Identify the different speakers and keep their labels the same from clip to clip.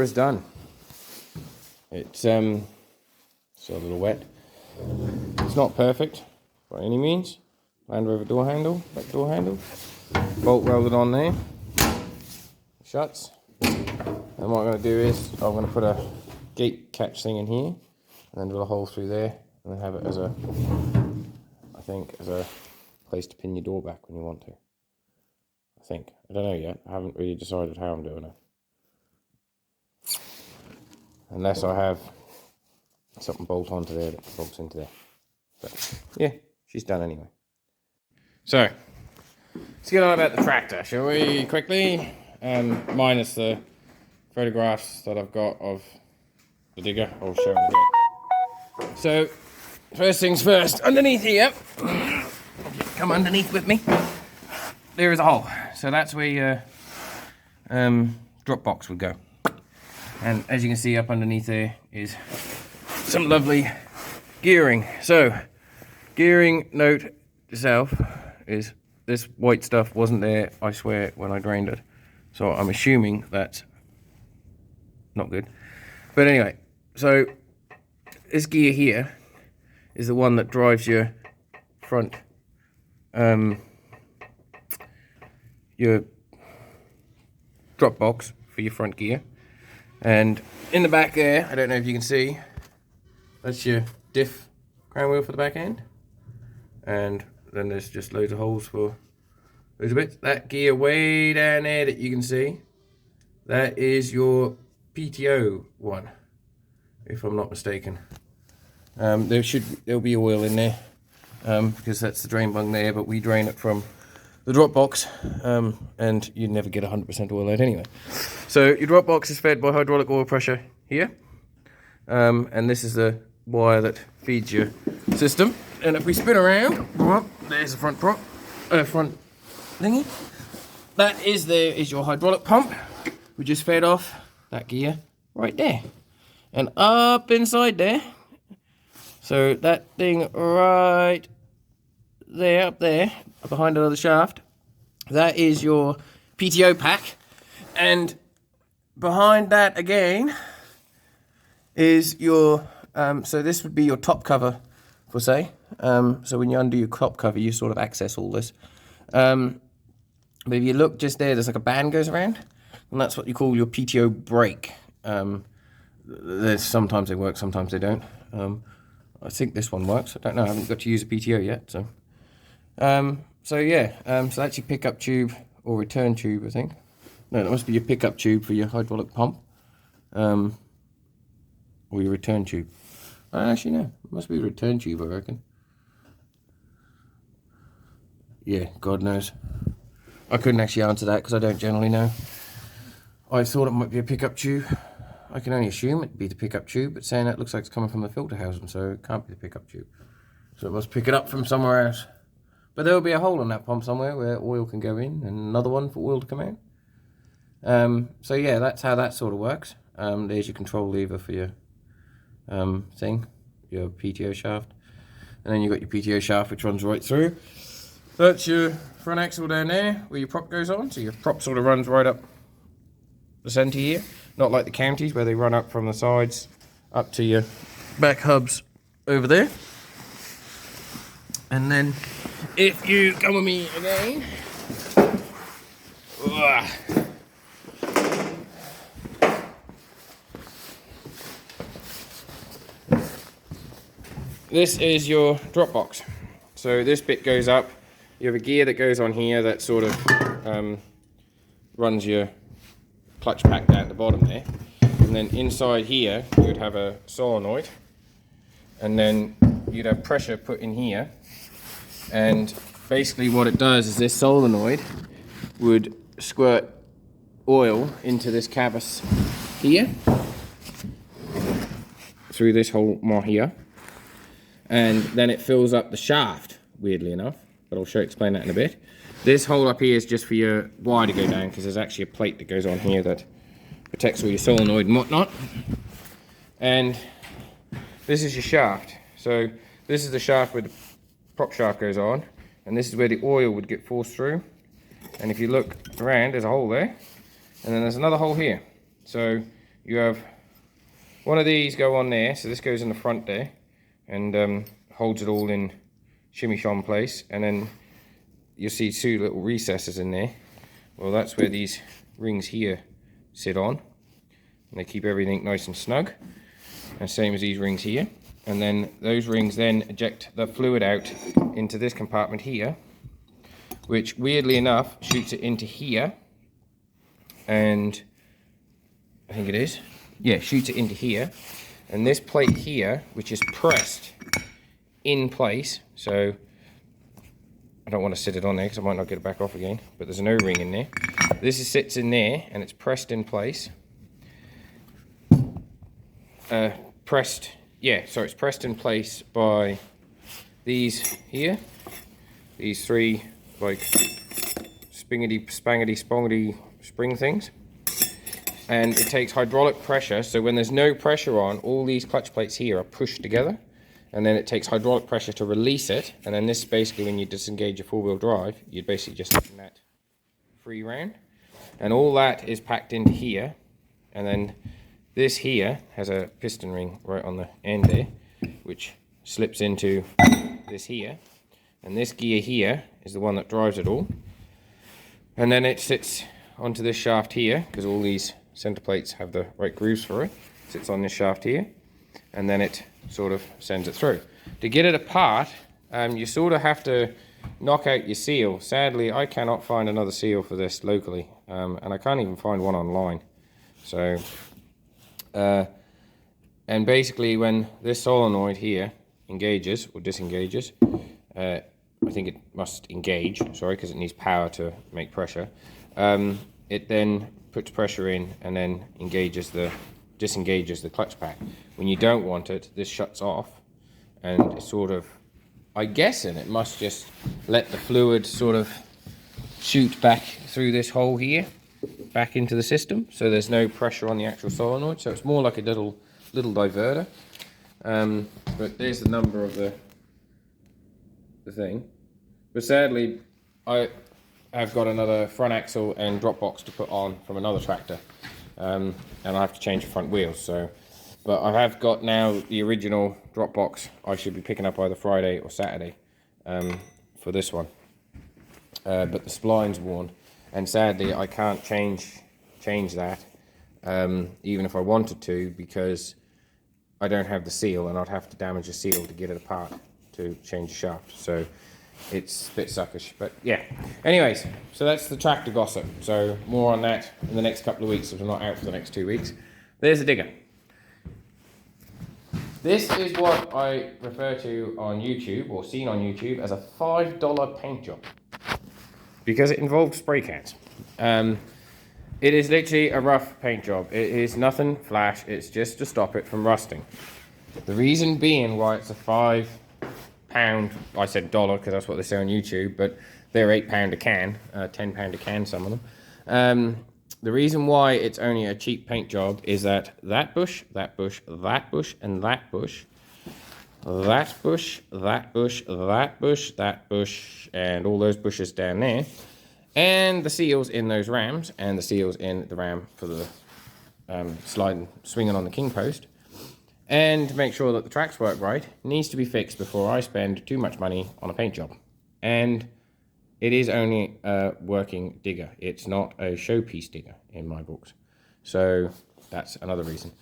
Speaker 1: is done. It's a little wet. It's not perfect by any means. Land Rover door handle, back door handle, bolt welded on there, shuts. And what I'm going to do is I'm going to put a gate catch thing in here, and then drill a hole through there, and then have it as a, I think, as a place to pin your door back when you want to. I don't know yet. I haven't really decided how I'm doing it. Unless I have something bolt onto there that bolts into there. But yeah, she's done anyway. So, let's get on about the tractor, shall we, quickly? Minus the photographs that I've got of the digger. I'll show in a bit. So, first things first, underneath here, come underneath with me, there is a hole. So that's where your drop box would go. And as you can see up underneath there is some lovely gearing. So, gearing, note to self, is this white stuff wasn't there, I swear, when I drained it. So I'm assuming that's not good. But anyway, so this gear here is the one that drives your front, your drop box for your front gear. And in the back there, I don't know if you can see, that's your diff crown wheel for the back end. And then there's just loads of holes for those bits. That gear way down there that you can see, that is your PTO one, if I'm not mistaken. There'll be oil in there, because that's the drain bung there, but we drain it from the drop box, and you never get 100% oil out anyway. So your drop box is fed by hydraulic oil pressure here, and this is the wire that feeds your system. And if we spin around, there's the front prop, front thingy. That is your hydraulic pump, which is fed off that gear right there, and up inside there. So that thing right there, up there, behind another shaft, that is your PTO pack, and behind that again is your, so this would be your top cover for say, so when you undo your top cover you sort of access all this, but if you look just there, there's like a band goes around, and that's what you call your Pto Break. There's sometimes they work, sometimes they don't. I think this one works, I don't know, I haven't got to use a PTO yet, so. So yeah, so that's your pickup tube, or return tube, I think. No, that must be your pickup tube for your hydraulic pump. Or your return tube. Actually, no, it must be a return tube, I reckon. Yeah, God knows. I couldn't actually answer that because I don't generally know. I thought it might be a pickup tube. I can only assume it'd be the pickup tube, but saying that looks like it's coming from the filter housing, so it can't be the pickup tube. So it must pick it up from somewhere else. But there will be a hole in that pump somewhere where oil can go in, and another one for oil to come out. So yeah, that's how that sort of works. There's your control lever for your thing, your PTO shaft. And then you've got your PTO shaft which runs right through. That's your front axle down there where your prop goes on. So your prop sort of runs right up the centre here. Not like the counties where they run up from the sides up to your back hubs over there. And then if you come with me again, this is your drop box. So this bit goes up. You have a gear that goes on here that sort of runs your clutch pack down at the bottom there. And then inside here, you would have a solenoid. And then you'd have pressure put in here. And basically what it does is this solenoid would squirt oil into this cavus here, through this hole here. And then it fills up the shaft, weirdly enough, but I'll explain that in a bit. This hole up here is just for your wire to go down, because there's actually a plate that goes on here that protects all your solenoid and whatnot. And this is your shaft. So this is the shaft where the prop shaft goes on, and this is where the oil would get forced through. And if you look around, there's a hole there, and then there's another hole here. So you have one of these go on there, so this goes in the front there, and holds it all in shimmy-shom place, and then you'll see two little recesses in there. Well, that's where these rings here sit on, and they keep everything nice and snug, and same as these rings here. And then those rings then eject the fluid out into this compartment here, which weirdly enough shoots it into here, and I think it is, yeah, shoots it into here, and this plate here, which is pressed in place, so I don't want to sit it on there because I might not get it back off again, but there's an O-ring in there. This sits in there and it's pressed in place. It's pressed in place by these here, these three like spingity spongity spring things, and it takes hydraulic pressure. So when there's no pressure on, all these clutch plates here are pushed together, and then it takes hydraulic pressure to release it, and then this basically, when you disengage your four-wheel drive, you'd basically just let that free round, and all that is packed into here. And then this here has a piston ring right on the end there, which slips into this here, and this gear here is the one that drives it all, and then it sits onto this shaft here, because all these center plates have the right grooves for it. It sits on this shaft here, and then it sort of sends it through. To get it apart, you sort of have to knock out your seal. Sadly, I cannot find another seal for this locally, and I can't even find one online. So, and basically when this solenoid here engages or disengages, I think it must engage, sorry, because it needs power to make pressure. It then puts pressure in and then disengages the clutch pack. When you don't want it, this shuts off, and it's sort of, I guessing it must just let the fluid sort of shoot back through this hole here, back into the system, so there's no pressure on the actual solenoid. So it's more like a little diverter. But there's the number of the thing. But sadly, I've got another front axle and drop box to put on from another tractor, and I have to change the front wheels. So, but I have got now the original drop box. I should be picking up either Friday or Saturday for this one. But the spline's worn, and sadly I can't change that, even if I wanted to, because I don't have the seal, and I'd have to damage the seal to get it apart to change the shaft. So it's a bit suckish, but yeah. Anyways, so that's the tractor gossip. So more on that in the next couple of weeks, if I'm not out for the next 2 weeks. There's the digger. This is what I refer to on YouTube, or seen on YouTube, as a $5 paint job, because it involved spray cans. It is literally a rough paint job. It is nothing flash, it's just to stop it from rusting. The reason being why it's a £5, I said dollar because that's what they say on YouTube, but they're £8 a can, £10 a can, some of them. The reason why it's only a cheap paint job is that bush, that bush, that bush, and that bush, that bush, that bush, that bush, that bush, and all those bushes down there, and the seals in those rams, and the seals in the ram for the swinging on the king post, and to make sure that the tracks work right, needs to be fixed before I spend too much money on a paint job. And it is only a working digger. It's not a showpiece digger in my books. So that's another reason.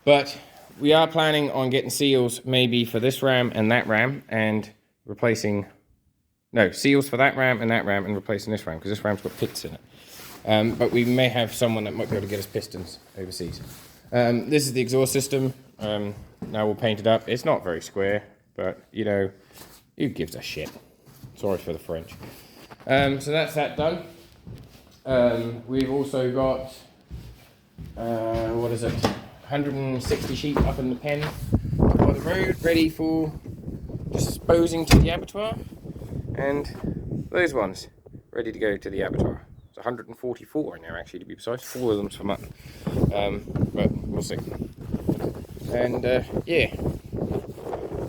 Speaker 1: But we are planning on getting seals maybe for this ram and that ram, and replacing, no, seals for that ram and replacing this ram, because this ram's got pits in it. But we may have someone that might be able to get us pistons overseas. This is the exhaust system. Now we'll paint it up. It's not very square, but you know, who gives a shit? Sorry for the French. So that's that done. We've also got, what is it, 160 sheep up in the pen by the road, ready for disposing to the abattoir, and those ones ready to go to the abattoir. It's 144 in there actually, to be precise. 4 of them's for mutton, but we'll see. And yeah,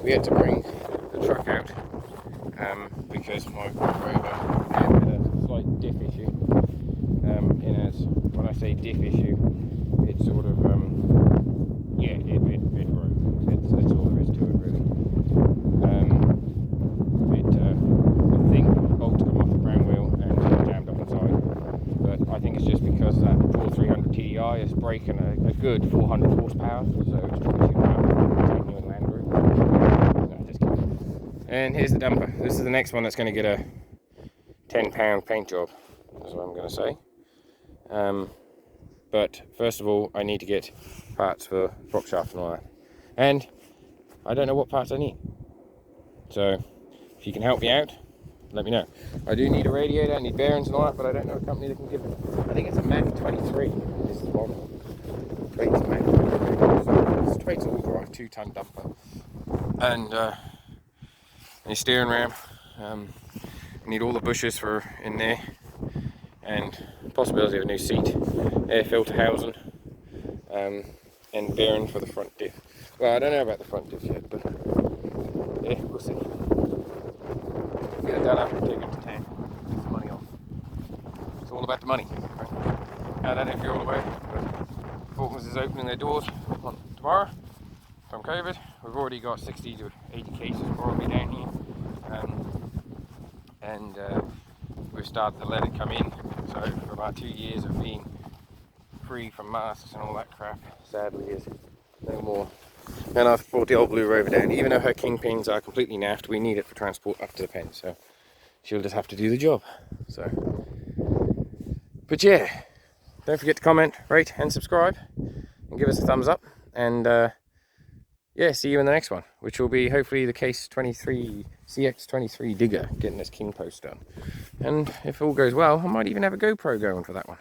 Speaker 1: we had to bring the truck out because my Rover had a slight diff issue. When I say diff issue, it sort of, yeah, it broke. That's all there is to it, really. I think the bolts come off the crown wheel and jammed up inside. But I think it's just because that 4300 TDI is braking a good 400 horsepower, so it's probably too powerful for taking you in Land Rover. No, just kidding. And here's the dumper. This is the next one that's going to get a £10 paint job, is what I'm going to say. But first of all, I need to get parts for prop shaft and all that. And I don't know what parts I need. So if you can help me out, let me know. I do need a radiator, I need bearings and all that, but I don't know a company that can give it. I think it's a Mac 23. This is the model. Traits Mac 23. So it's Traits all-drive 2-ton dumper. And your steering ram. You need all the bushes for in there. And possibility of a new seat, air filter housing, and bearing for the front diff. Well, I don't know about the front diff yet, but yeah, we'll see. Get it done up and take it to town. Get some money off. It's all about the money. Right? I don't know if you're all aware, but Falklands is opening their doors on tomorrow from COVID. We've already got 60 to 80 cases probably down here, and we've started to let it come in. So for about 2 years of being free from masks and all that crap, sadly is no more. And I've brought the old Blue Rover down. Even though her kingpins are completely naffed, we need it for transport up to the pen, so she'll just have to do the job. So, but yeah, don't forget to comment, rate and subscribe, and give us a thumbs up. And yeah, see you in the next one, which will be hopefully the Case 23 CX23 digger, getting this king post done. And if all goes well, I might even have a GoPro going for that one.